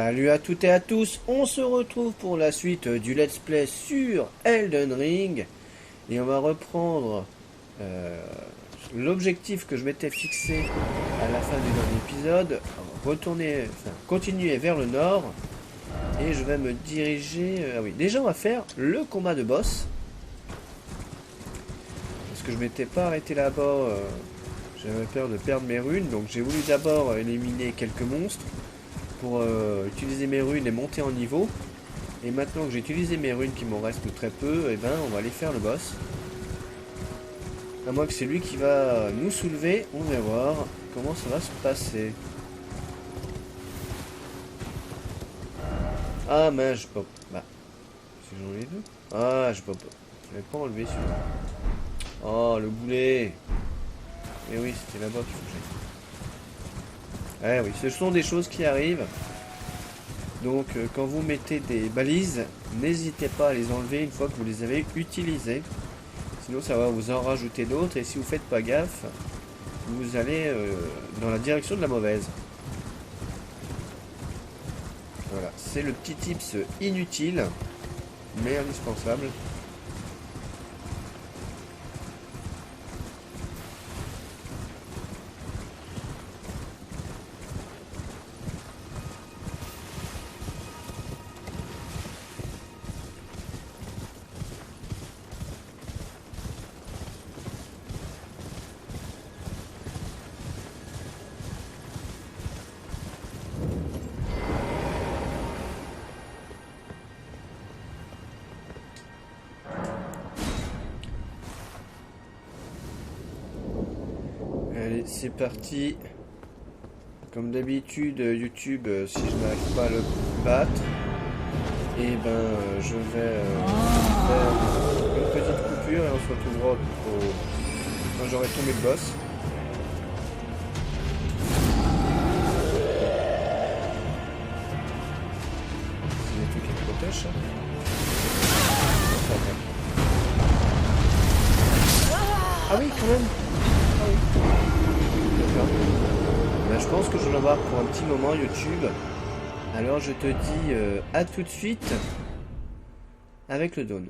Salut à toutes et à tous, on se retrouve pour la suite du let's play sur Elden Ring et on va reprendre euh, l'objectif que je m'étais fixé à la fin du dernier épisode, continuer vers le nord et je vais me diriger... ah oui, déjà on va faire le combat de boss parce que je m'étais pas arrêté là-bas, j'avais peur de perdre mes runes donc j'ai voulu d'abord éliminer quelques monstres pour utiliser mes runes et monter en niveau. Et maintenant que j'ai utilisé mes runes qui m'en restent très peu, et ben on va aller faire le boss. À moins que c'est lui qui va nous soulever, on va voir comment ça va se passer. Ah mince, je peux... Bah, si j'en ai deux. Ah, je peux pas. Je vais pas enlever celui-là. Oh, le boulet. Et oui, c'était là-bas qu'il faut que j'aille. Eh oui, ce sont des choses qui arrivent. Donc quand vous mettez des balises, n'hésitez pas à les enlever une fois que vous les avez utilisées. Sinon ça va vous en rajouter d'autres et si vous faites pas gaffe, vous allez dans la direction de la mauvaise. Voilà, c'est le petit tips inutile, mais indispensable. Allez, c'est parti. Comme d'habitude, YouTube, si je n'arrive pas à le battre, et ben je vais faire une petite coupure et on se retrouvera quand j'aurai tombé le boss. C'est des trucs qui protègent ça. Ah oui, quand même. Ah oui. D'accord. Ben, je pense que je vais l'avoir pour un petit moment YouTube. Alors je te dis à tout de suite avec le Dawn.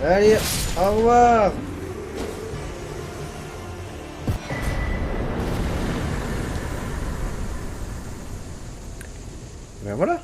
Allez, au revoir. Ben voilà.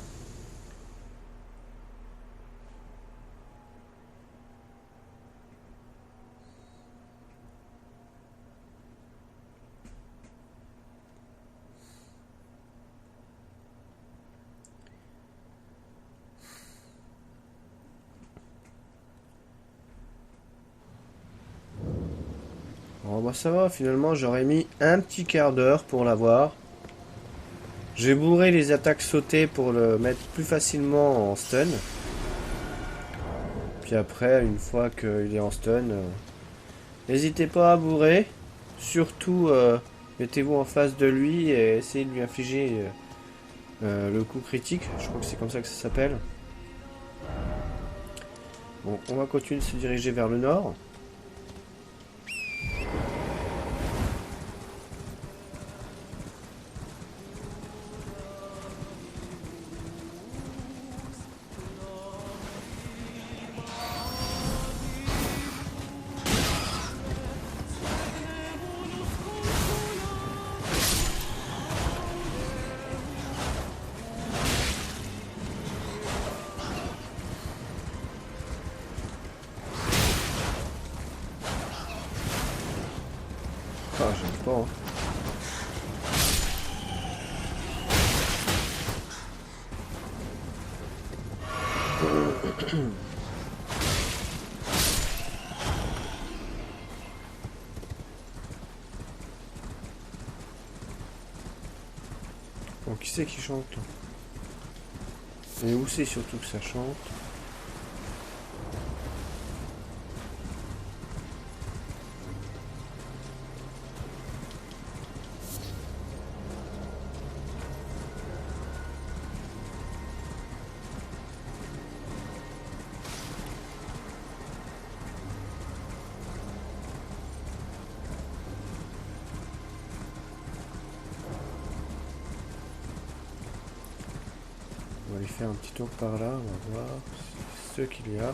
Oh bah ça va, finalement j'aurais mis un petit quart d'heure pour l'avoir. J'ai bourré les attaques sautées pour le mettre plus facilement en stun. Puis après, une fois qu'il est en stun, n'hésitez pas à bourrer. Surtout, mettez-vous en face de lui et essayez de lui infliger le coup critique. Je crois que c'est comme ça que ça s'appelle. Bon, on va continuer de se diriger vers le nord. Ah, j'aime pas. Hein. Bon, qui c'est qui chante? Et où c'est surtout que ça chante? On va aller faire un petit tour par là, on va voir ce qu'il y a.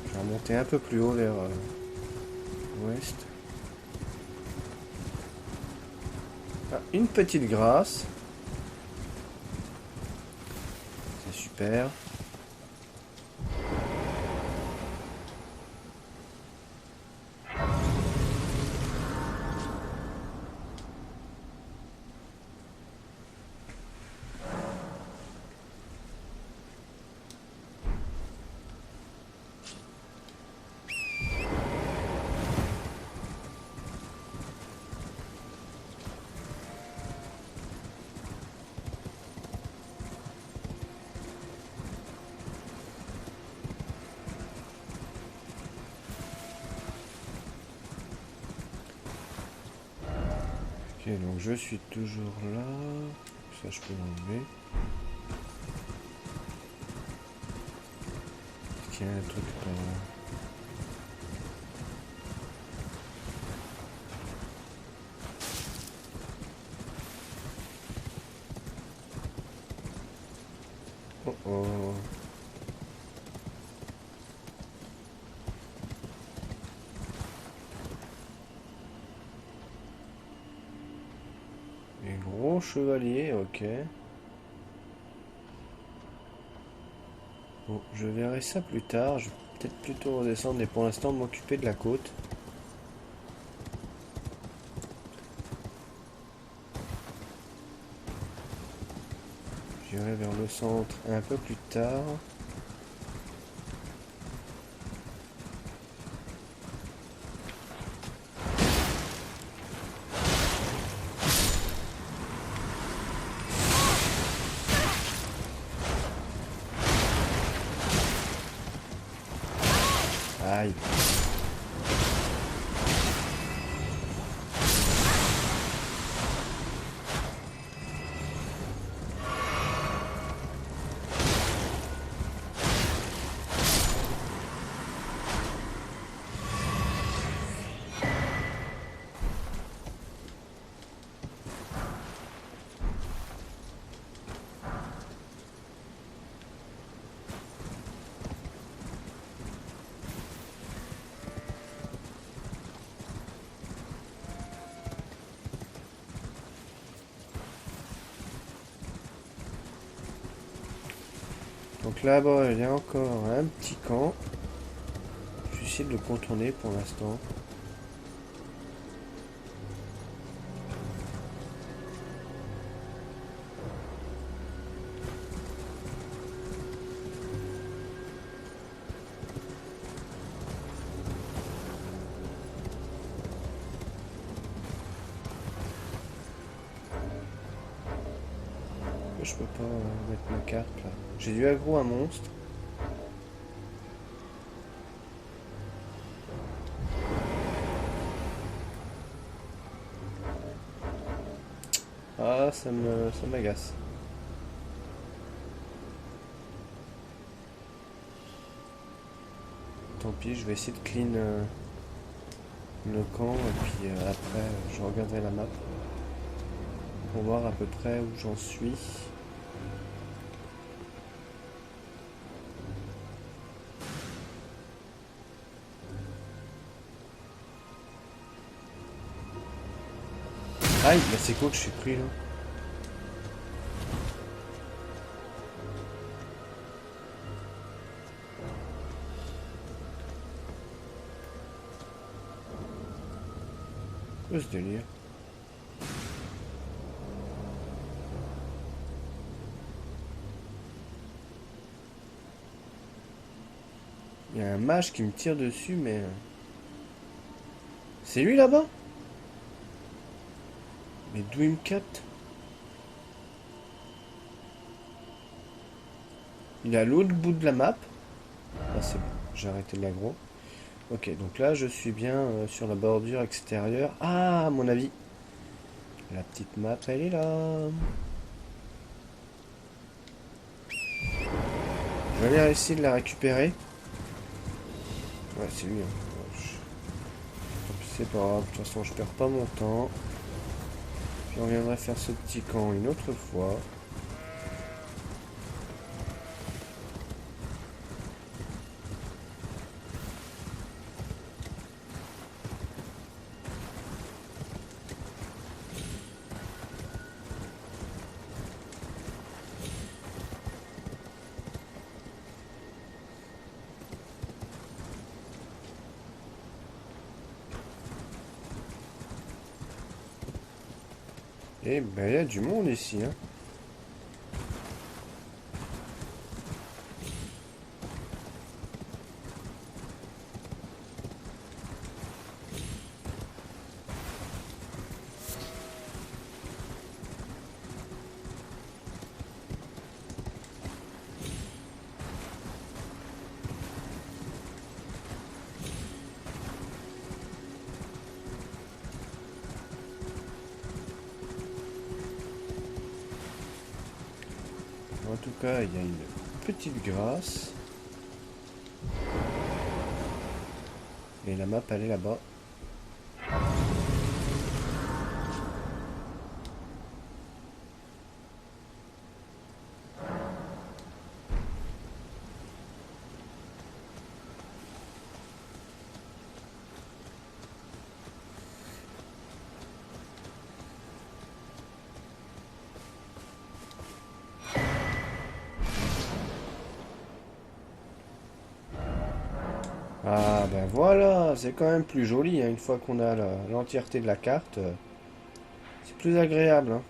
Je vais remonter un peu plus haut vers l'ouest. Ah, une petite grâce. C'est super. Ok, donc je suis toujours là. Ça, je peux l'enlever. Est-ce qu'il y a un truc par là? Oh oh. Les gros chevaliers, ok. Bon, je verrai ça plus tard. Je vais peut-être plutôt redescendre, mais pour l'instant m'occuper de la côte. J'irai vers le centre un peu plus tard. Aïe. Donc là-bas, il y a encore un petit camp. Je vais essayer de le contourner pour l'instant. Je peux pas mettre ma carte là. J'ai dû aggro un monstre. Ah, ça m'agace. Tant pis, je vais essayer de clean le camp et puis après je regarderai la map pour voir à peu près où j'en suis. Aïe, bah c'est quoi que je suis pris là? Quoi ce délire? Il y a un mage qui me tire dessus, mais... C'est lui là-bas? Mais d'où il me capte? Il est à l'autre bout de la map. Ah c'est bon, j'ai arrêté de l'aggro. Ok, donc là je suis bien sur la bordure extérieure. Ah, à mon avis, la petite map elle est là. Je vais aller essayer de la récupérer. Ouais, c'est lui. Hein. Tant pis, c'est pas grave, de toute façon je perds pas mon temps. Puis on reviendra faire ce petit camp une autre fois. Et ben il y a du monde ici. Hein. En tout cas, il y a une petite grâce. Et la map, elle est là-bas. Ah ben voilà, c'est quand même plus joli, hein, une fois qu'on a l'entièreté de la carte. C'est plus agréable. Hein.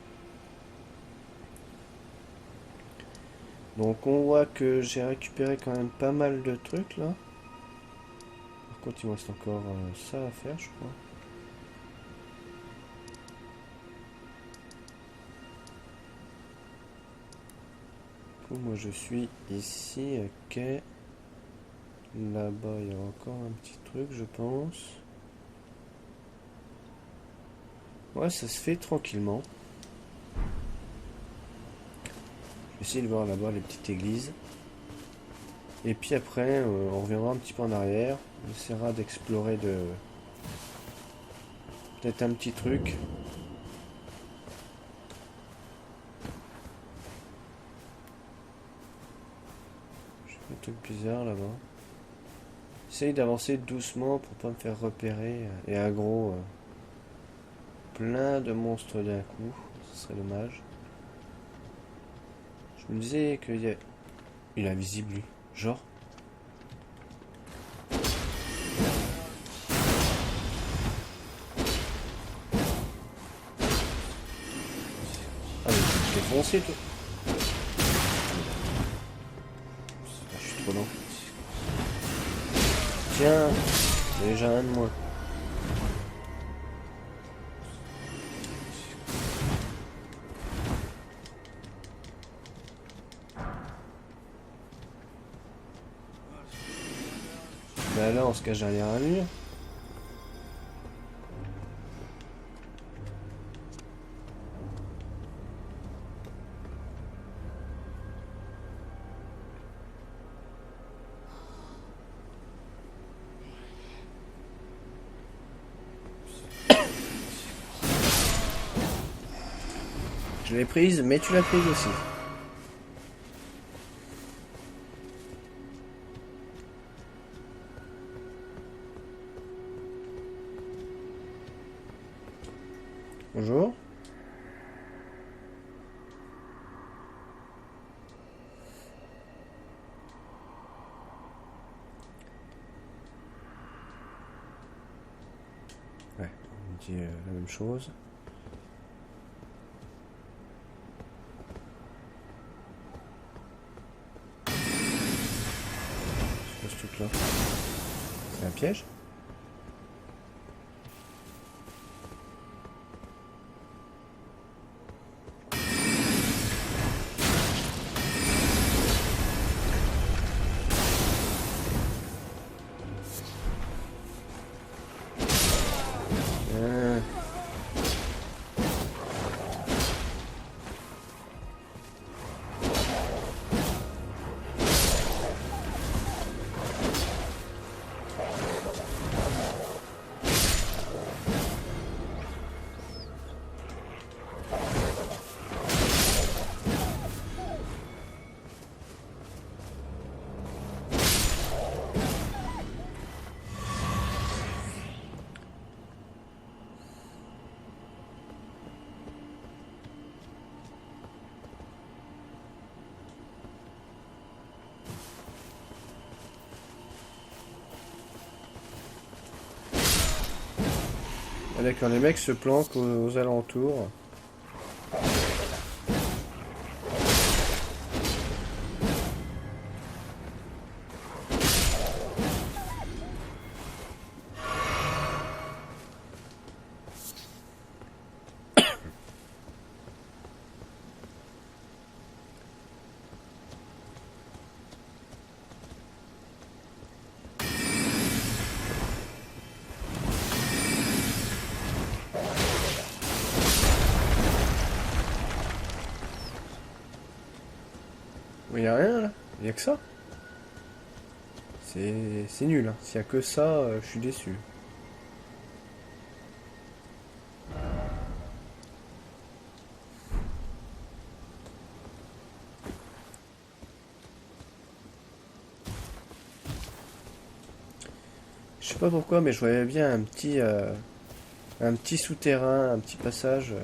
Donc on voit que j'ai récupéré quand même pas mal de trucs là. Par contre il me reste encore ça à faire je crois. Du coup moi je suis ici, ok. Là-bas il y a encore un petit truc je pense. Ouais ça se fait tranquillement. Je vais essayer de voir là-bas les petites églises. Et puis après on reviendra un petit peu en arrière. On essaiera d'explorer peut-être un petit truc. Un truc bizarre là-bas. Essaye d'avancer doucement pour pas me faire repérer et aggro plein de monstres d'un coup. Ce serait dommage. Je me disais qu'il y a Il est invisible lui. Genre. Ah mais t'es foncé toi. Ah, je suis trop lent. Tiens, déjà un de moins. Bah là on se cache derrière un mur. Je l'ai prise, mais tu l'as prise aussi. Bonjour. Ouais, on dit la même chose. C'est quoi ce truc là? C'est un piège? Ah, d'accord, les mecs se planquent aux alentours. Il n'y a rien là, il n'y a que ça. C'est nul, hein. S'il n'y a que ça, je suis déçu. Je sais pas pourquoi, mais je voyais bien un petit souterrain, un petit passage,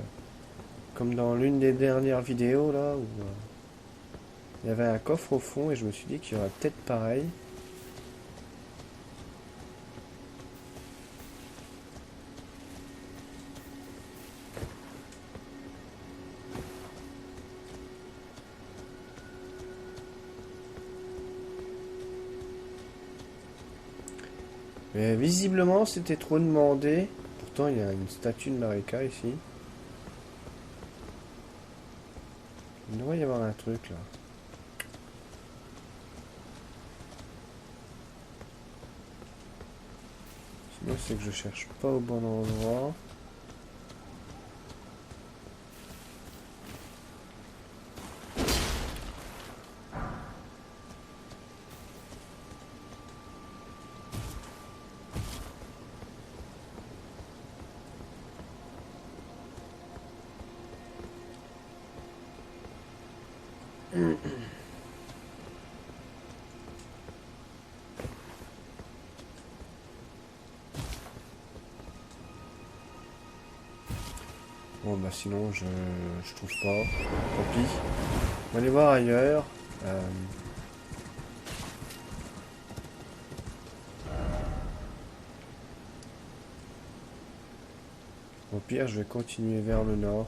comme dans l'une des dernières vidéos là, où il y avait un coffre au fond et je me suis dit qu'il y aurait peut-être pareil. Mais visiblement, c'était trop demandé. Pourtant, il y a une statue de Marika ici. Il doit y avoir un truc là. Sinon, c'est que je cherche pas au bon endroit. Bon bah sinon je trouve pas. Tant pis. On va aller voir ailleurs. Au pire, je vais continuer vers le nord.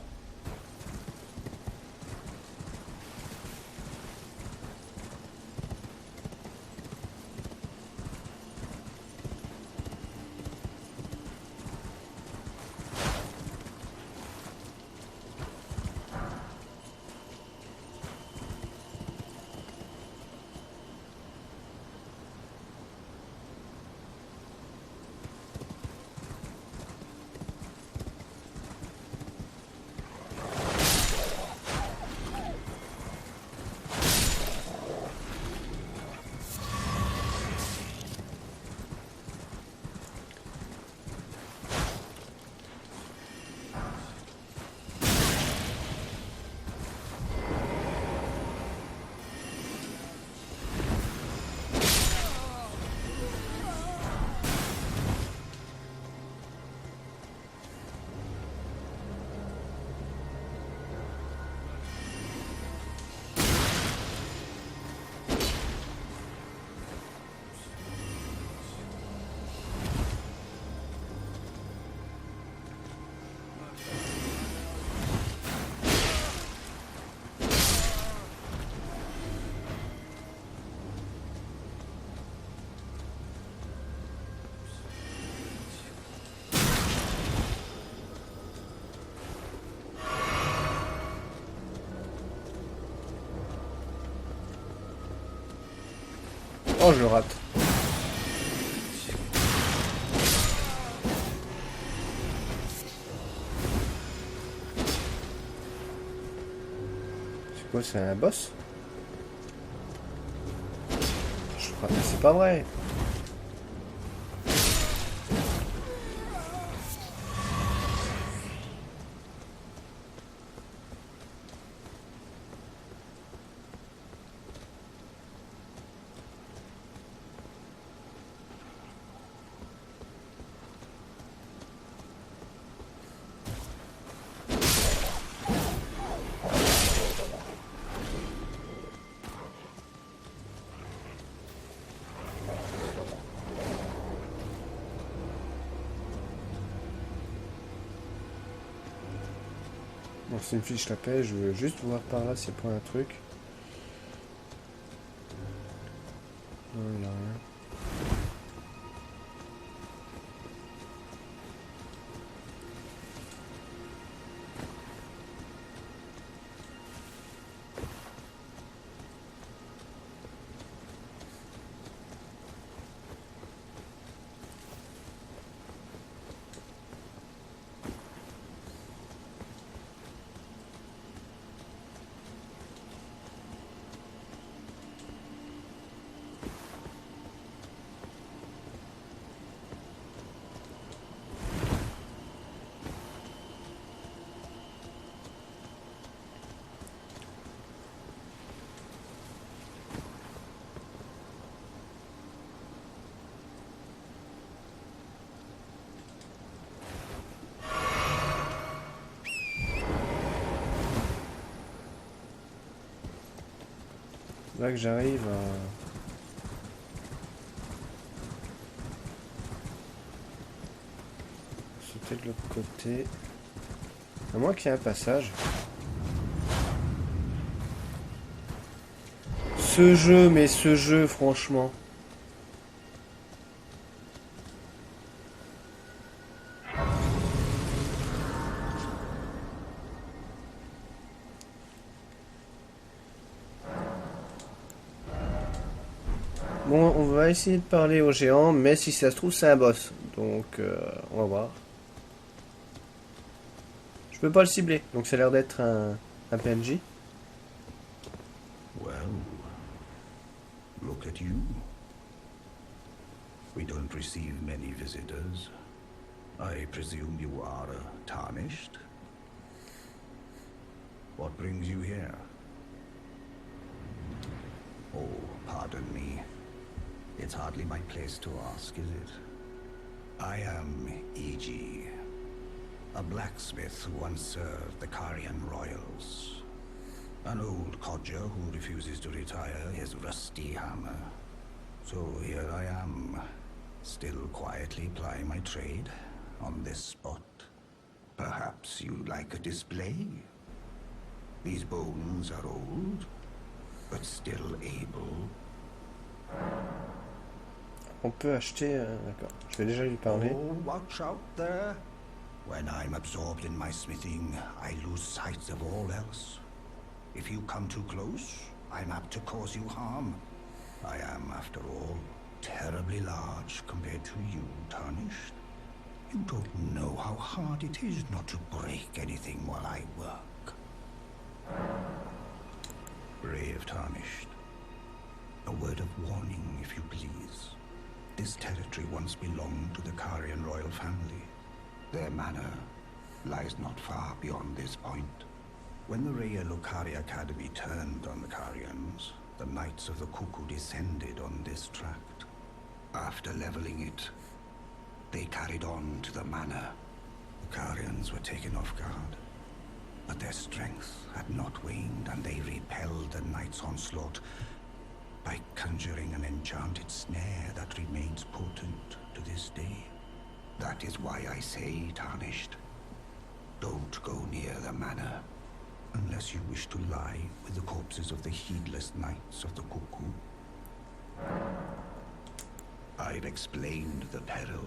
Oh, je le rate. C'est quoi, c'est un boss? C'est pas vrai. Bon, c'est une fiche la paix, je veux juste voir par là s'il y a pas un truc. Non, il n'y a rien. Là que j'arrive à... sauter de l'autre côté. À moins qu'il y ait un passage. Ce jeu, mais ce jeu, franchement. Bon, on va essayer de parler au géant, mais si ça se trouve, c'est un boss. Donc, on va voir. Je peux pas le cibler, donc ça a l'air d'être un PNJ. Well, look at you. We don't receive many visitors. I presume you are tarnished? What brings you here? Oh, pardon me. It's hardly my place to ask, is it? I am E.G., a blacksmith who once served the Carian royals. An old codger who refuses to retire his rusty hammer. So here I am, still quietly plying my trade on this spot. Perhaps you'd like a display? These bones are old, but still able. On peut acheter... D'accord, je vais déjà lui parler. Oh, watch out there. When I'm absorbed in my smithing, I lose sight of all else. If you come too close, I'm apt to cause you harm. I am, after all, terribly large compared to you, Tarnished. You don't know how hard it is not to break anything while I work. Brave Tarnished. A word of warning, if you please. This territory once belonged to the Carian royal family. Their manor lies not far beyond this point. When the Raya Lokari Academy turned on the Carians, the Knights of the Cuckoo descended on this tract. After leveling it, they carried on to the manor. The Carians were taken off guard, but their strength had not waned, and they repelled the Knights' onslaught by conjuring an enchanted snare that remains potent to this day. That is why I say, Tarnished, don't go near the manor, unless you wish to lie with the corpses of the heedless Knights of the Cuckoo. I've explained the peril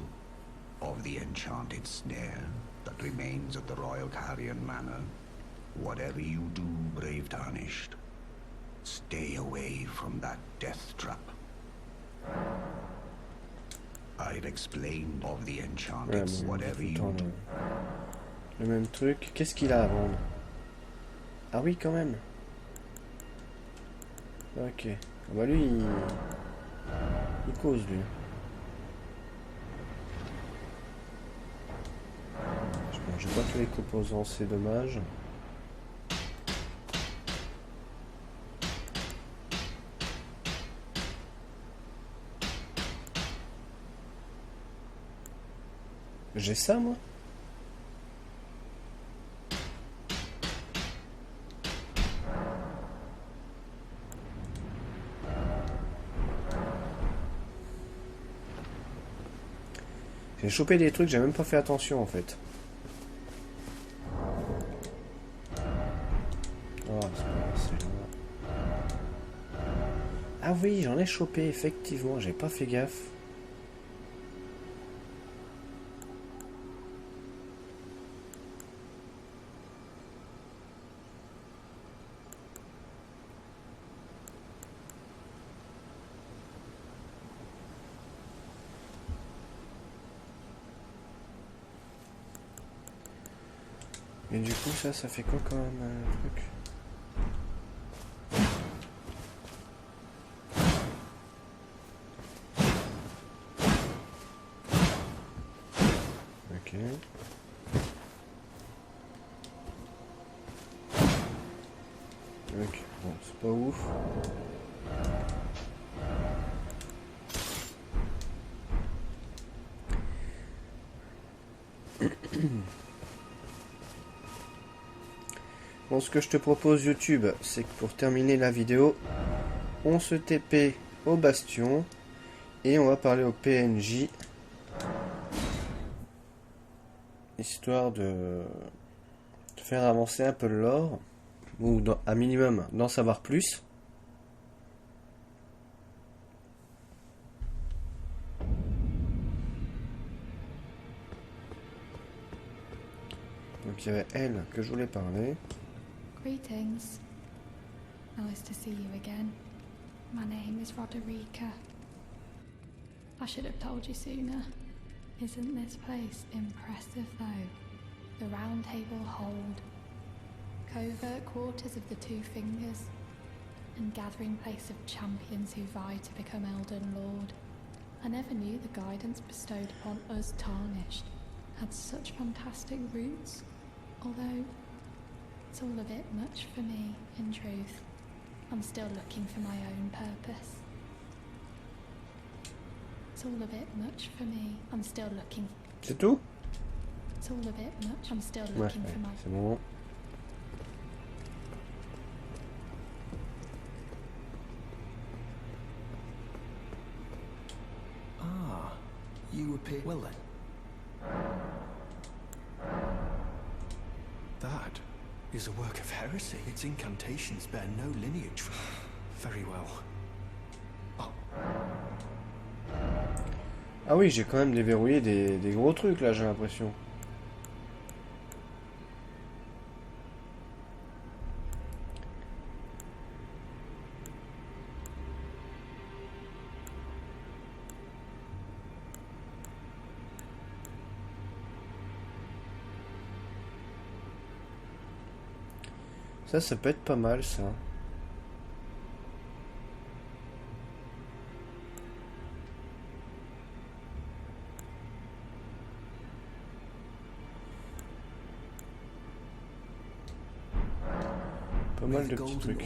of the enchanted snare that remains at the Royal Carian Manor. Whatever you do, brave Tarnished, stay away from that death trap. I've explained of the enchanted Ouais, whatever you temps, do. le même truc. Qu'est-ce qu'il a à vendre? Ah oui, quand même. Ok. Ah bah lui, il cause, lui. Bon, j'ai pas tous les composants, c'est dommage. J'ai ça, moi? J'ai chopé des trucs, j'ai même pas fait attention en fait. Oh, c'est là. Ah oui, j'en ai chopé, effectivement, j'ai pas fait gaffe. Et du coup, ça fait quoi quand même, truc? Ok. Ok, bon, c'est pas ouf. Bon, ce que je te propose YouTube, c'est que pour terminer la vidéo, on se TP au bastion et on va parler au PNJ, histoire de faire avancer un peu le lore, ou à minimum d'en savoir plus. Donc il y avait elle que je voulais parler. Greetings. Nice to see you again. My name is Roderica. I should have told you sooner. Isn't this place impressive though? The Round Table Hold, covert quarters of the Two Fingers, and gathering place of champions who vie to become Elden Lord. I never knew the guidance bestowed upon us Tarnished had such fantastic roots, although it's all a bit much for me, in truth. I'm still looking for my own purpose. It's all a bit much for me. I'm still looking. C'est tout? It's all a bit much. I'm still Ouais, looking for my. c'est bon. Ah, you appear well then. is a work of heresy. Its incantations bear no lineage. Very well. Ah oui, j'ai quand même déverrouillé des gros trucs là, j'ai l'impression. Ça peut être pas mal ça. Pas mal de petits trucs.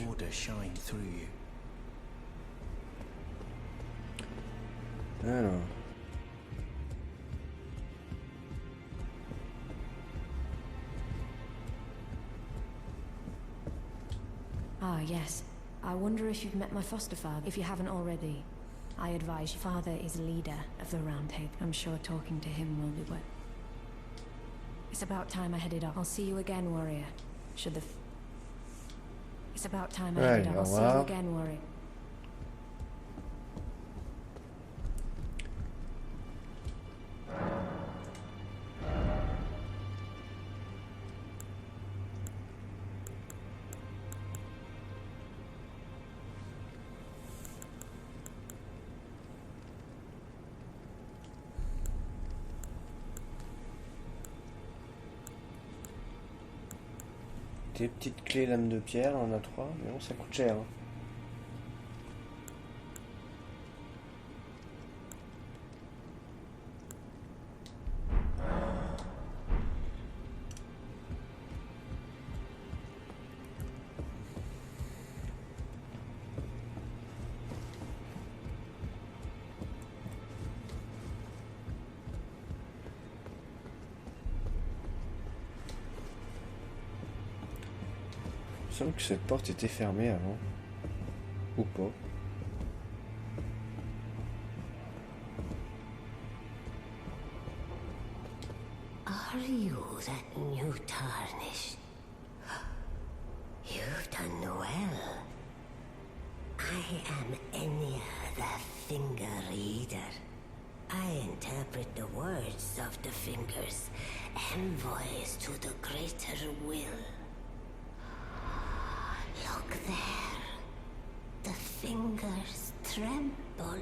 Alors. Ah, yes. I wonder if you've met my foster father, if you haven't already. I advise your father is leader of the Round Table. I'm sure talking to him will be worth. It's about time I headed off. I'll see you again, warrior. It's about time I headed off. I'll see you again, warrior. Des petites clés lames de pierre, on en a 3, mais bon, ça coûte cher. Hein. Il me semble que cette porte était fermée avant. Ou pas. Are you that new tarnished? You've done well. I am Enya, the Finger Reader. I interpret the words of the fingers, envoys to the greater will. Look there. The fingers tremble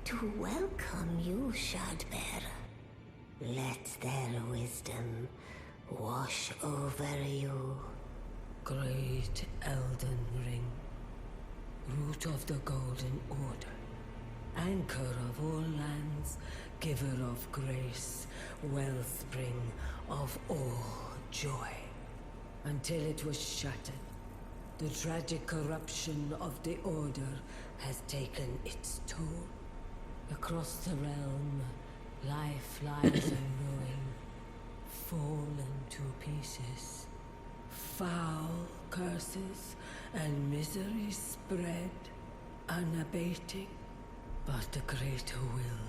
to welcome you, Shardbearer. Let their wisdom wash over you. Great Elden Ring, root of the Golden Order, anchor of all lands, giver of grace, wellspring of all joy. Until it was shattered, the tragic corruption of the Order has taken its toll. Across the realm, life lies in ruin, fallen to pieces. Foul curses and misery spread, unabating. But the greater will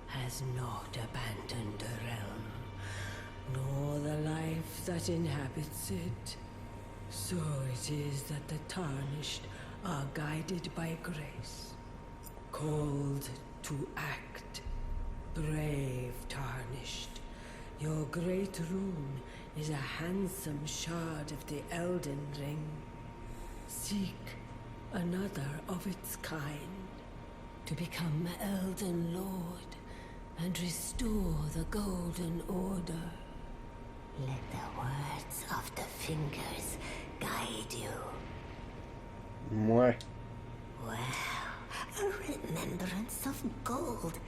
has not abandoned the realm, nor the life that inhabits it. So it is that the tarnished are guided by grace, called to act. Brave tarnished, your great rune is a handsome shard of the Elden Ring. Seek another of its kind, to become Elden Lord and restore the Golden Order. Let the words of the fingers guide you. Ouais. Well, a remembrance of gold.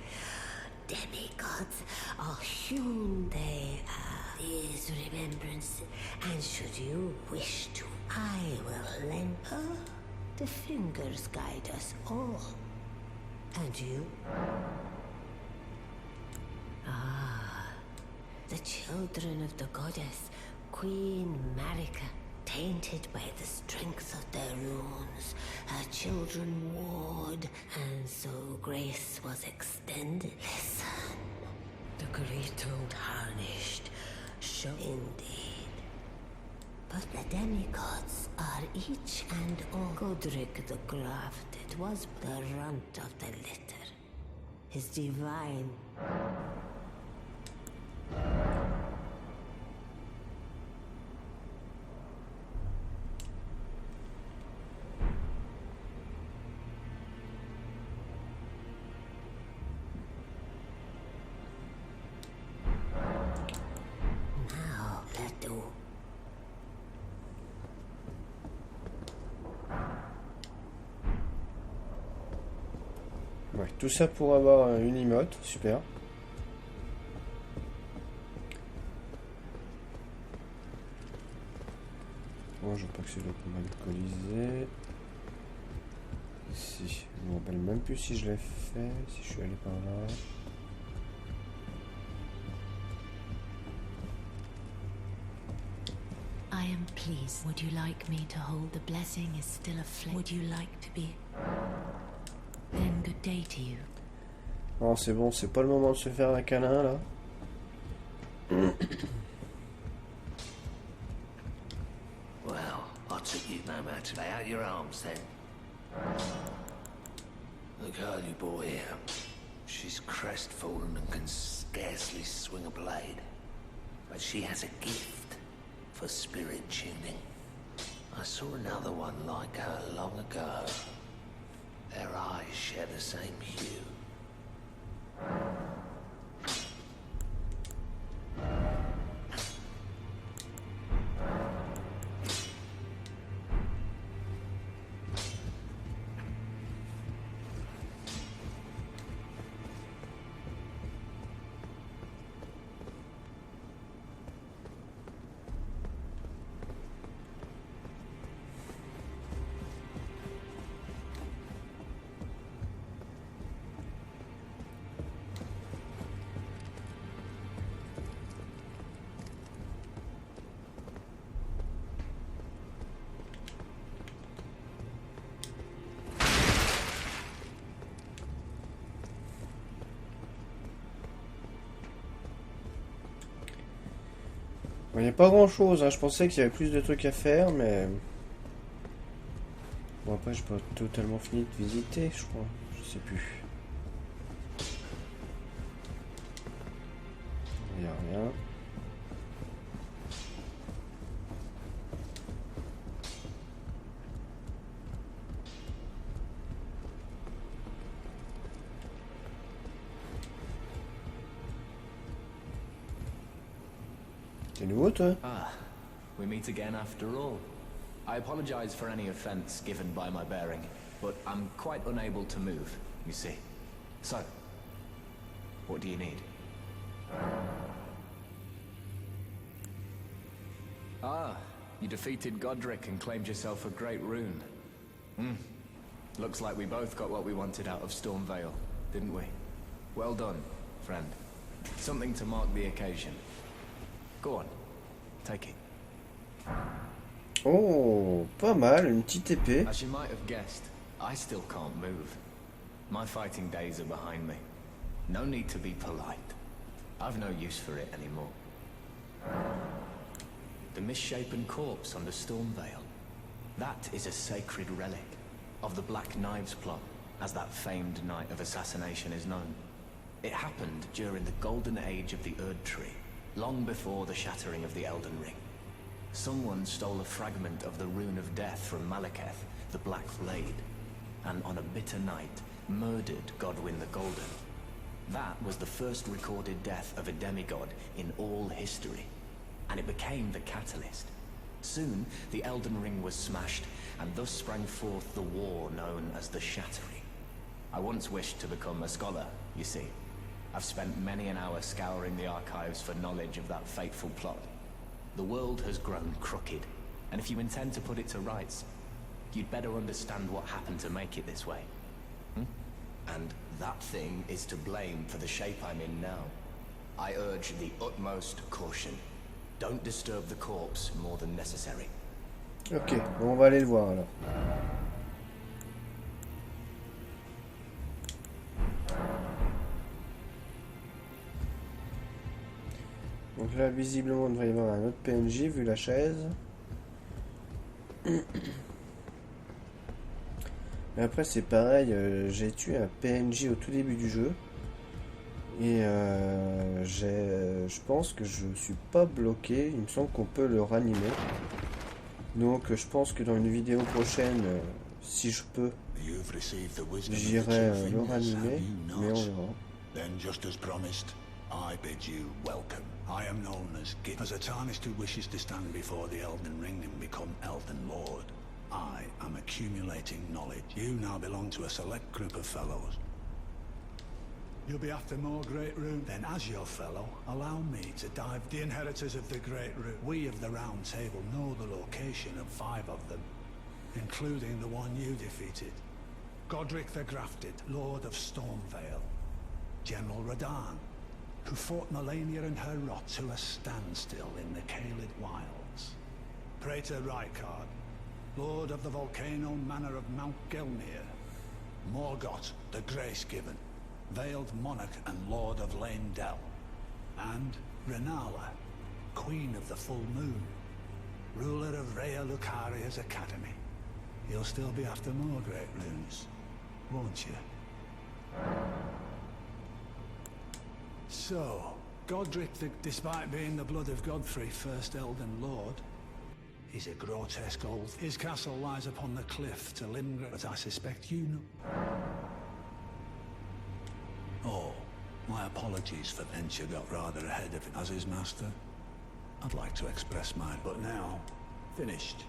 Demigods are hewn they are. These remembrances, and should you wish to, I will lend her. The fingers guide us all. And you? Ah, the children of the goddess, Queen Marika, tainted by the strength of their runes. Her children warred, and so grace was extended. Listen, the greater tarnished, show indeed. But the demigods are each and all. Godric the Grafted was the runt of the litter. His divine. Now, let do. Ouais, tout ça pour avoir une emote, super. Bon, je veux pas que c'est là qu'on va alcooliser. Ici, je me rappelle même plus si je l'ai fait, si je suis allé par là. I am pleased. Would you like me to hold the blessing is still aflame? Would you like to be? Then good day to you. Non, c'est bon, c'est pas le moment de se faire un câlin là. Well, I took you no matter. Lay out your arms then. The girl you brought here, she's crestfallen and can scarcely swing a blade. But she has a gift for spirit tuning. I saw another one like her long ago. Their eyes share the same hue. Il n'y a pas grand chose, hein. Je pensais qu'il y avait plus de trucs à faire, mais... Bon, après, j'ai pas totalement fini de visiter, je crois. Je sais plus. Il n'y a rien. T'es nouveau, toi? Ah, we meet again after all. I apologize for any offense given by my bearing, but I'm quite unable to move, you see. So, what do you need? Ah, you defeated Godric and claimed yourself a great rune. Looks like we both got what we wanted out of Stormvale, didn't we? Well done, friend. Something to mark the occasion. Go on, take it. Oh, pas mal, une petite épée. As you might have guessed, I still can't move. My fighting days are behind me. No need to be polite. I've no use for it anymore. The misshapen corpse under Stormvale. That is a sacred relic of the Black Knives plot, as that famed night of assassination is known. It happened during the golden age of the Erd Tree, long before the shattering of the Elden Ring. Someone stole a fragment of the Rune of Death from Malekith, the Black Blade, and on a bitter night, murdered Godwyn the Golden. That was the first recorded death of a demigod in all history, and it became the catalyst. Soon, the Elden Ring was smashed, and thus sprang forth the war known as the Shattering. I once wished to become a scholar, you see. I've spent many an hour scouring the archives for knowledge of that fateful plot. The world has grown crooked, and if you intend to put it to rights, you'd better understand what happened to make it this way. And that thing is to blame for the shape I'm in now. I urge the utmost caution. Don't disturb the corpse more than necessary. Ok, bon, on va aller le voir alors. Donc là, visiblement, il devrait y avoir un autre PNJ vu la chaise. Mais après c'est pareil, j'ai tué un PNJ au tout début du jeu. Et je pense que je suis pas bloqué. Il me semble qu'on peut le ranimer. Donc je pense que dans une vidéo prochaine, si je peux, j'irai le ranimer. Mais on verra. Then, just as promised, I bid you welcome. I am known as Git. As a tarnished who wishes to stand before the Elden Ring and become Elden Lord, I am accumulating knowledge. You now belong to a select group of fellows. You'll be after more Great Rune. Then, as your fellow, allow me to dive. The inheritors of the Great Rune. We of the Round Table know the location of 5 of them, including the one you defeated. Godric the Grafted, Lord of Stormvale. General Radahn, who fought Melania and her rot to a standstill in the Caelid Wilds. Praetor Rykard, Lord of the Volcano Manor of Mount Gelmir. Morgoth the Grace-Given, Veiled Monarch and Lord of Leyndell. And Renala, Queen of the Full Moon, ruler of Rhea Lucaria's Academy. You'll still be after more Great Runes, won't you? So, Godric, despite being the blood of Godfrey, first Elden Lord, he's a grotesque old... His castle lies upon the cliff to Limgrave, but I suspect you know... Oh, my apologies for Venture got rather ahead of it as his master. I'd like to express mine, but now, finished.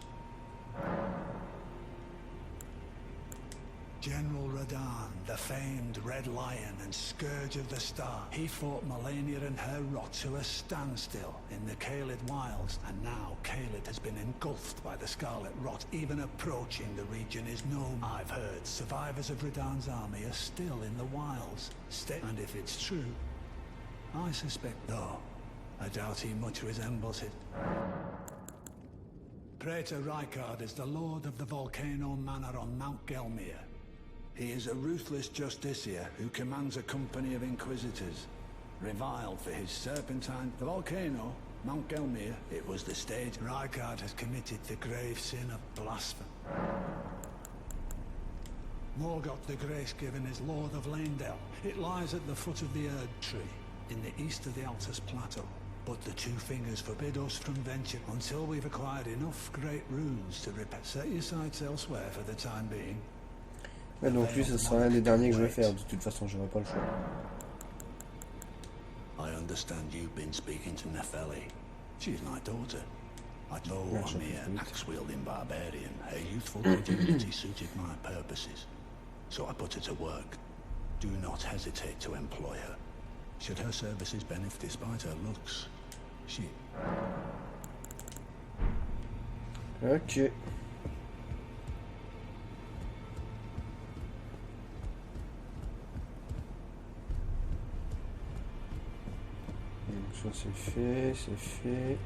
General Radahn, the famed Red Lion and Scourge of the Star. He fought Melania and her rot to a standstill in the Caelid Wilds, and now Caelid has been engulfed by the Scarlet Rot. Even approaching the region is known. I've heard survivors of Radahn's army are still in the wilds. And if it's true, I suspect, though, I doubt he much resembles it. Praetor Rykard is the Lord of the Volcano Manor on Mount Gelmir. He is a ruthless justiciar who commands a company of inquisitors. Reviled for his serpentine, the volcano, Mount Gelmir, it was the stage. Rykard has committed the grave sin of blasphemy. Morgoth the Grace-Given is Lord of Leyndell. It lies at the foot of the Erd Tree, in the east of the Altus Plateau. But the Two Fingers forbid us from venture until we've acquired enough Great Runes to repair. Set your sights elsewhere for the time being. Ouais, donc lui, ce sera un des derniers que je vais faire. De toute façon, j'aurai pas le choix. I understand you've been speaking to Nepheli. She's my daughter. I know I'm here, axe-wielding barbarian. Her youthful credulity suited my purposes, so I put her to work. Do not hesitate to employ her. Should her services benefit despite her looks, she... Ok. Donc ça c'est fait, c'est fait.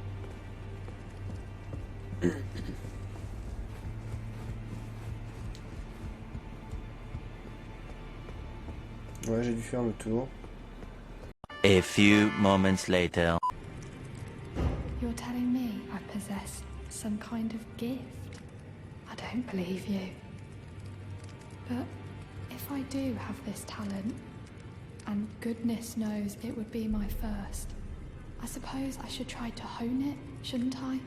Ouais, j'ai dû faire le tour. A few moments later. You're telling me I possess some kind of gift? I don't believe you. But if I do have this talent, and goodness knows it would be my first, I suppose I should try to hone it, shouldn't I?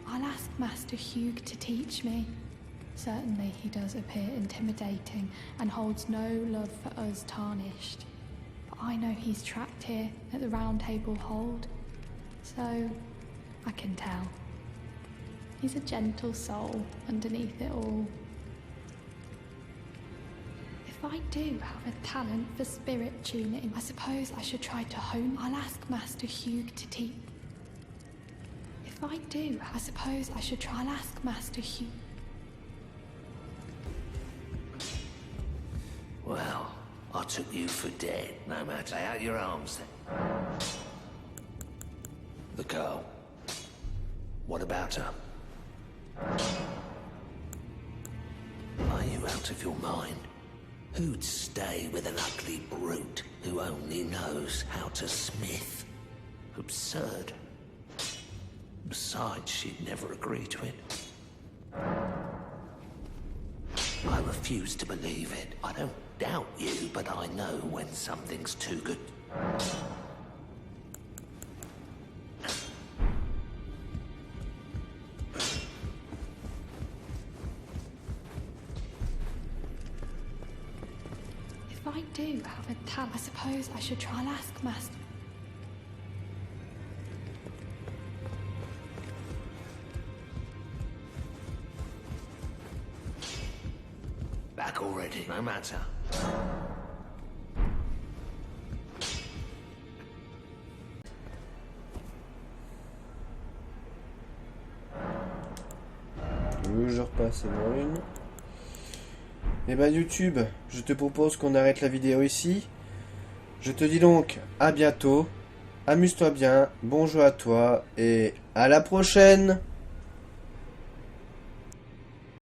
I'll ask Master Hugh to teach me. Certainly he does appear intimidating and holds no love for us tarnished. But I know he's trapped here at the Round Table Hold, so I can tell. He's a gentle soul underneath it all. If I do have a talent for spirit tuning, I suppose I should try to hone. I'll ask Master Hugh to teach. If I do, I suppose I should try. I'll ask Master Hugh. Well, I took you for dead, no matter. Lay out your arms then. The girl. What about her? Are you out of your mind? Who'd stay with an ugly brute who only knows how to smith? Absurd. Besides, she'd never agree to it. I refuse to believe it. I don't doubt you, but I know when something's too good. If I do have a talent, I suppose I should try and ask Master. Back already, no matter. Je repasse dans une. Et bah YouTube, je te propose qu'on arrête la vidéo ici. Je te dis donc à bientôt. Amuse-toi bien, bon jeu à toi et à la prochaine.